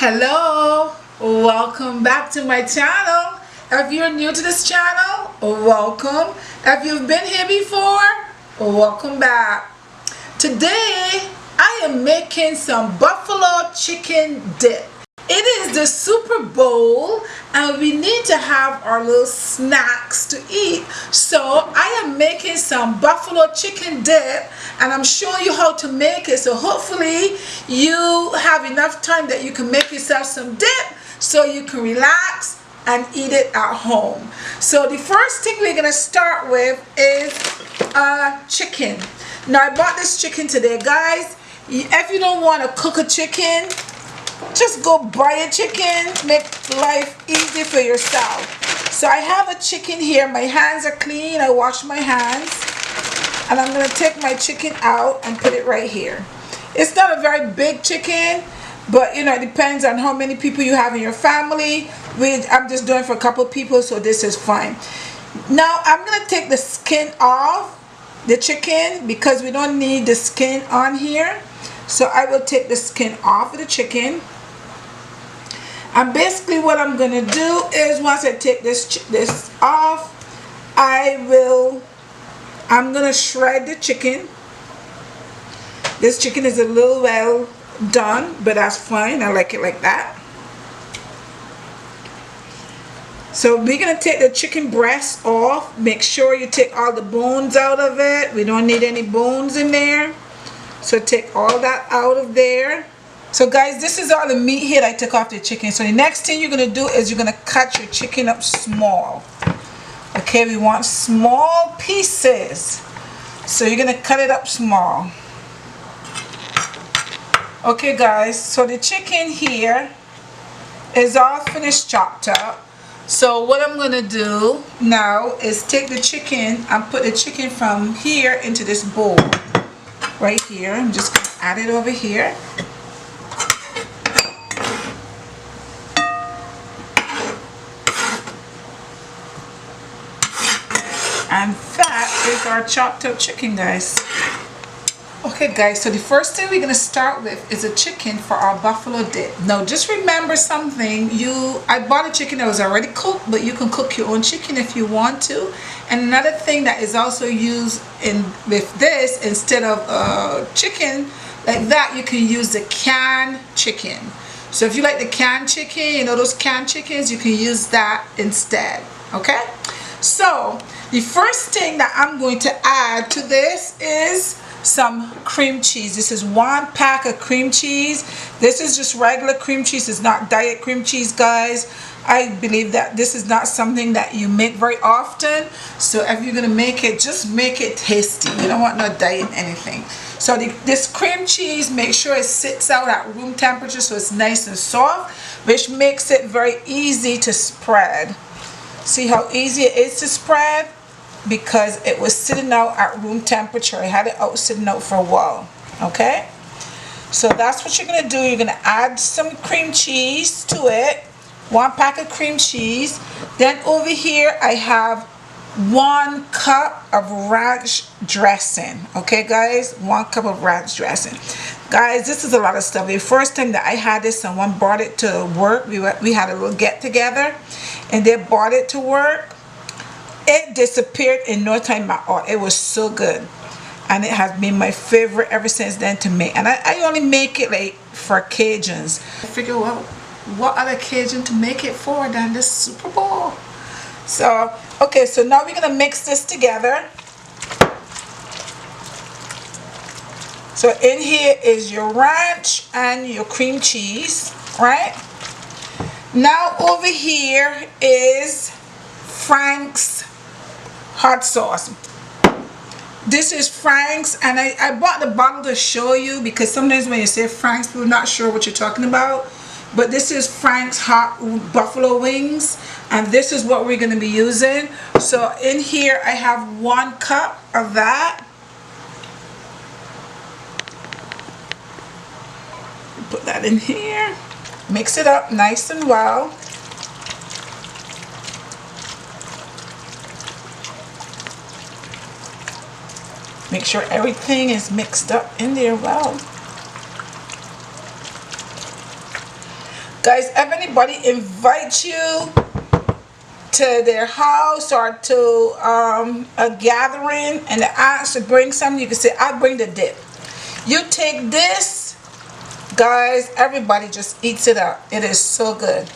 Hello, welcome back to my channel. If you're new to this channel, welcome. If you've been here before, welcome back. Today I am making some buffalo chicken dip. It is the Super Bowl and we need to have our little snacks to eat. So I am making some buffalo chicken dip and I'm showing you how to make it. So hopefully you have enough time that you can make yourself some dip so you can relax and eat it at home. So the first thing we're going to start with is chicken. Now I bought this chicken today, guys. If you don't want to cook a chicken, just go buy a chicken, make life easy for yourself. So I have a chicken here. My hands are clean. I washed my hands. And I'm going to take my chicken out and put it right here. It's not a very big chicken, but you know, it depends on how many people you have in your family. I'm just doing for a couple people, so this is fine. Now I'm going to take the skin off the chicken because we don't need the skin on here. So I will take the skin off of the chicken. And basically what I'm going to do is once I take this off, I'm going to shred the chicken. This chicken is a little well done, but that's fine. I like it like that. So we're going to take the chicken breast off. Make sure you take all the bones out of it. We don't need any bones in there. So take all that out of there. So guys, this is all the meat here that I took off the chicken. So the next thing you're going to do is you're going to cut your chicken up small. Okay, we want small pieces. So you're going to cut it up small. Okay guys, so the chicken here is all finished chopped up. So what I'm going to do now is take the chicken and put the chicken from here into this bowl. Right here. I'm just going to add it over here. And that is our chopped up chicken, guys. Okay guys, so the first thing we're going to start with is a chicken for our buffalo dip. Now just remember something, I bought a chicken that was already cooked, but you can cook your own chicken if you want to. And another thing that is also used with this, instead of chicken like that, you can use the canned chicken. So if you like the canned chicken, you know those canned chickens, you can use that instead. Okay, so the first thing that I'm going to add to this is some cream cheese. This is 1 pack of cream cheese. This is just regular cream cheese. It's not diet cream cheese, guys. I believe that this is not something that you make very often. So if you're going to make it, just make it tasty. You don't want no diet anything. So this cream cheese, make sure it sits out at room temperature so it's nice and soft, which makes it very easy to spread. See how easy it is to spread? Because it was sitting out at room temperature. I had it out sitting out for a while. Okay? So that's what you're going to do. You're going to add some cream cheese to it. 1 pack of cream cheese. Then over here I have 1 cup of ranch dressing. Okay guys? 1 cup of ranch dressing. Guys, this is a lot of stuff. The first time that I had this, someone brought it to work. We had a little get together and they brought it to work. It disappeared in no time at all. It was so good. And it has been my favorite ever since then to make. And I only make it like for Cajuns. I figure, well, what other Cajun to make it for than this Super Bowl? So, okay, so now we're going to mix this together. So in here is your ranch and your cream cheese, right? Now over here is Frank's hot sauce. This is Frank's, and I bought the bottle to show you because sometimes when you say Frank's, people are not sure what you're talking about. But this is Frank's hot buffalo wings, and this is what we're going to be using. So in here I have 1 cup of that. Put that in here. Mix it up nice and well. Make sure everything is mixed up in there well. Guys, if anybody invites you to their house or to a gathering and they ask to bring something, you can say, I'll bring the dip. You take this, guys, everybody just eats it up. It is so good.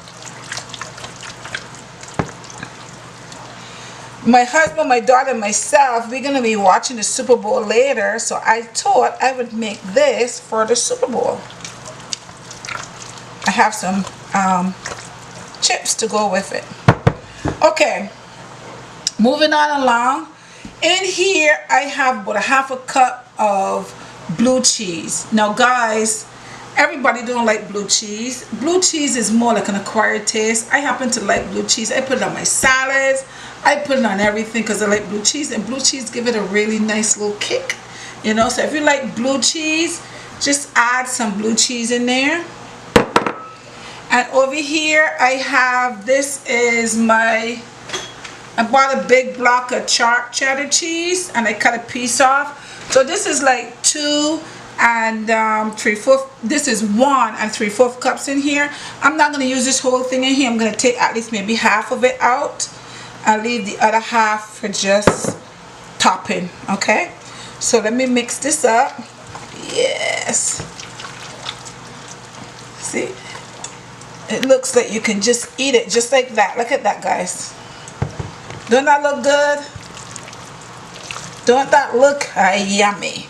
My husband, my daughter, and myself, we're going to be watching the Super Bowl later, so I thought I would make this for the Super Bowl. I have some chips to go with it. Okay, moving on along. In here, I have about a half a cup of blue cheese. Now, guys, everybody don't like blue cheese. Blue cheese is more like an acquired taste. I happen to like blue cheese. I put it on my salads. I put it on everything because I like blue cheese, and blue cheese give it a really nice little kick, you know. So if you like blue cheese, just add some blue cheese in there. And over here I have, this is I bought a big block of cheddar cheese and I cut a piece off. So this is like 2 and 3/4. This is 1 and 3/4 cups in here. I'm not going to use this whole thing in here. I'm going to take at least maybe half of it out. I'll leave the other half for just topping. Okay, so let me mix this up. Yes, see, it looks like you can just eat it just like that. Look at that, guys. Don't that look good? Don't that look yummy?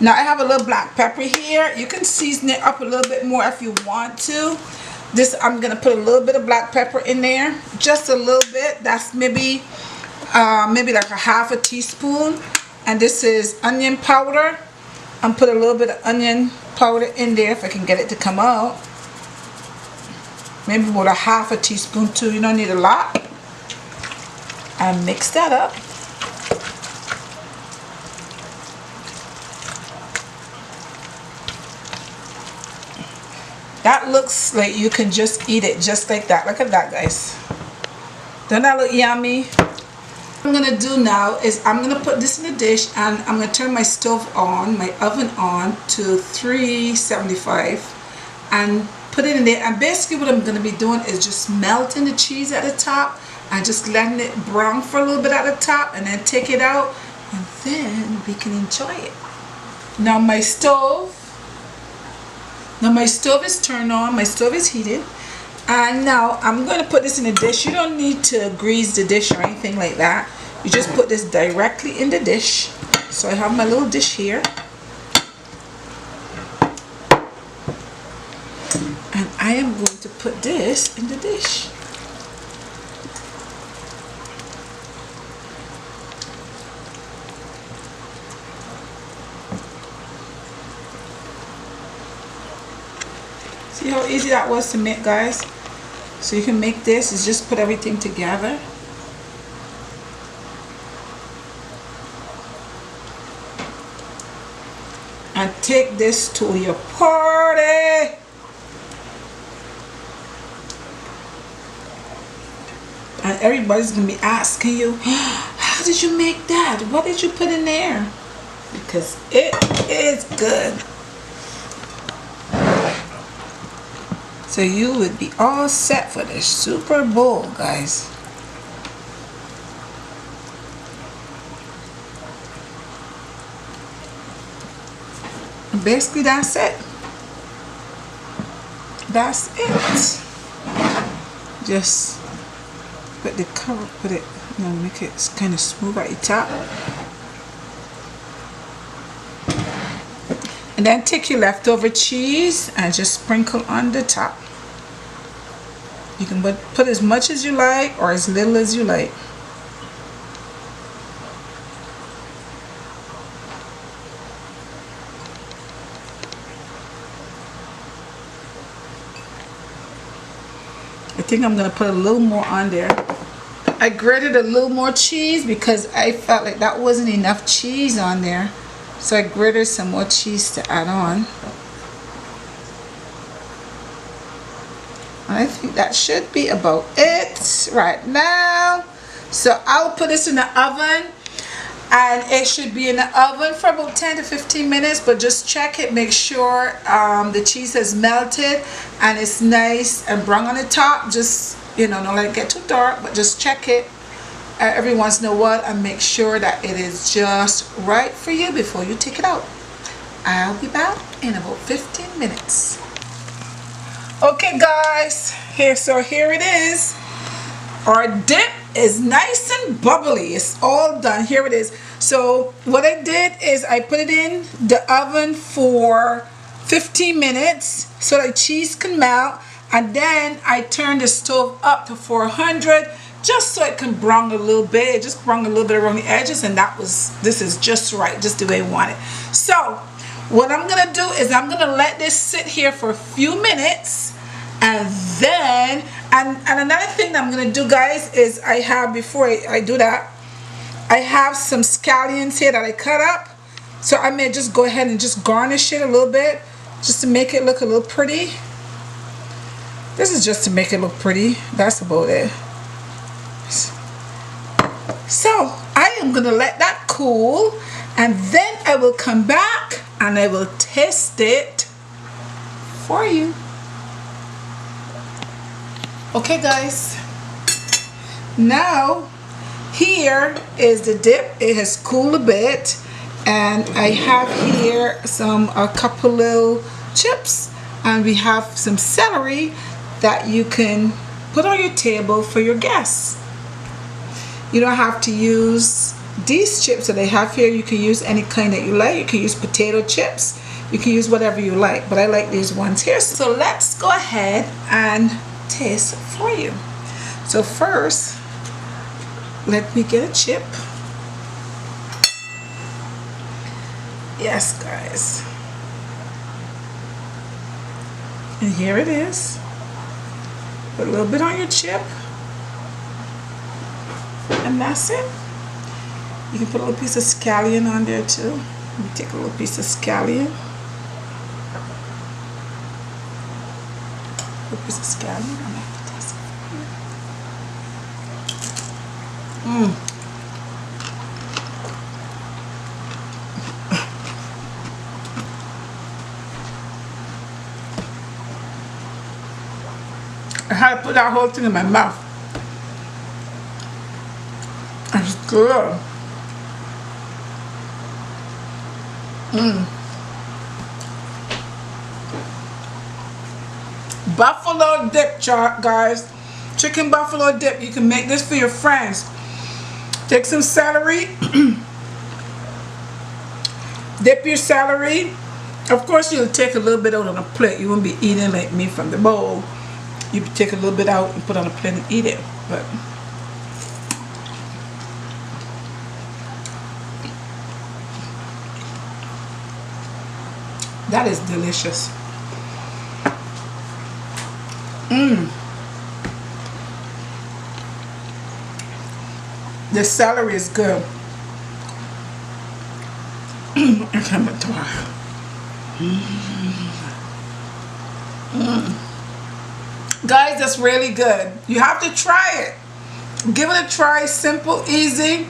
Now I have a little black pepper here. You can season it up a little bit more if you want to. This, I'm gonna put a little bit of black pepper in there, just a little bit. That's maybe like a half a teaspoon. And this is onion powder. I'm put a little bit of onion powder in there if I can get it to come out. Maybe about a half a teaspoon too. You don't need a lot. And mix that up. That looks like you can just eat it just like that. Look at that, guys. Don't that look yummy? What I'm gonna do now is I'm gonna put this in a dish and I'm gonna turn my stove on, my oven on to 375 and put it in there. And basically what I'm gonna be doing is just melting the cheese at the top and just letting it brown for a little bit at the top, and then take it out, and then we can enjoy it. Now my stove is turned on, my stove is heated, and now I'm going to put this in a dish. You don't need to grease the dish or anything like that. You just put this directly in the dish. So I have my little dish here, and I am going to put this in the dish. See how easy that was to make, guys? So you can make this, is just put everything together. And take this to your party. And everybody's gonna be asking you, how did you make that? What did you put in there? Because it is good. So you would be all set for the Super Bowl, guys. Basically, that's it. That's it. Just put the cover, put it, you know, make it kind of smooth at the top. And then take your leftover cheese and just sprinkle on the top. You can put as much as you like or as little as you like. I think I'm going to put a little more on there. I grated a little more cheese because I felt like that wasn't enough cheese on there. So I grated some more cheese to add on. I think that should be about it right now. So I'll put this in the oven and it should be in the oven for about 10 to 15 minutes, but just check it, make sure the cheese has melted and it's nice and brown on the top. Just, you know, don't let it get too dark, but just check it every once in a while and make sure that it is just right for you before you take it out. I'll be back in about 15 minutes. Okay guys, here it is. Our dip is nice and bubbly. It's all done. Here it is. So what I did is I put it in the oven for 15 minutes so the cheese can melt, and then I turned the stove up to 400 just so it can brown a little bit. It just brown a little bit around the edges, and this is just right, just the way I want it. So what I'm gonna do is I'm gonna let this sit here for a few minutes, and then and another thing that I'm gonna do, guys, is I have, before I do that, I have some scallions here that I cut up, so I may just go ahead and just garnish it a little bit just to make it look a little pretty. This is just to make it look pretty. That's about it. So I am gonna let that cool, and then I will come back and I will taste it for you. Okay guys, now here is the dip. It has cooled a bit, and I have here a couple little chips, and we have some celery that you can put on your table for your guests. You don't have to use these chips that they have here. You can use any kind that you like. You can use potato chips, you can use whatever you like, but I like these ones here. So let's go ahead and taste for you. So first, let me get a chip. Yes guys, and here it is. Put a little bit on your chip, and that's it. You can put a little piece of scallion on there too. Let me take a little piece of scallion. A little piece of scallion. I'm gonna have to taste it. I had to put that whole thing in my mouth. It's good. Buffalo dip, guys. Chicken buffalo dip. You can make this for your friends. Take some celery. Dip your celery. Of course, you'll take a little bit out on a plate. You won't be eating like me from the bowl. You take a little bit out and put on a plate and eat it. But that is delicious. The celery is good. I can't even talk. Guys, that's really good. You have to try it. Give it a try. Simple, easy.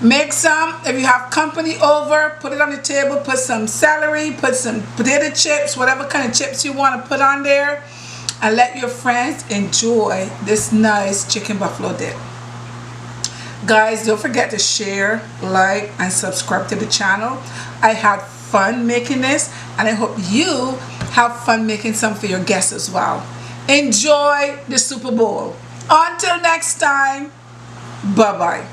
Make some. If you have company over, put it on the table. Put some celery, put some potato chips, whatever kind of chips you want to put on there, and let your friends enjoy this nice chicken buffalo dip. Guys, don't forget to share, like, and subscribe to the channel. I had fun making this, and I hope you have fun making some for your guests as well. Enjoy the Super Bowl. Until next time, bye-bye.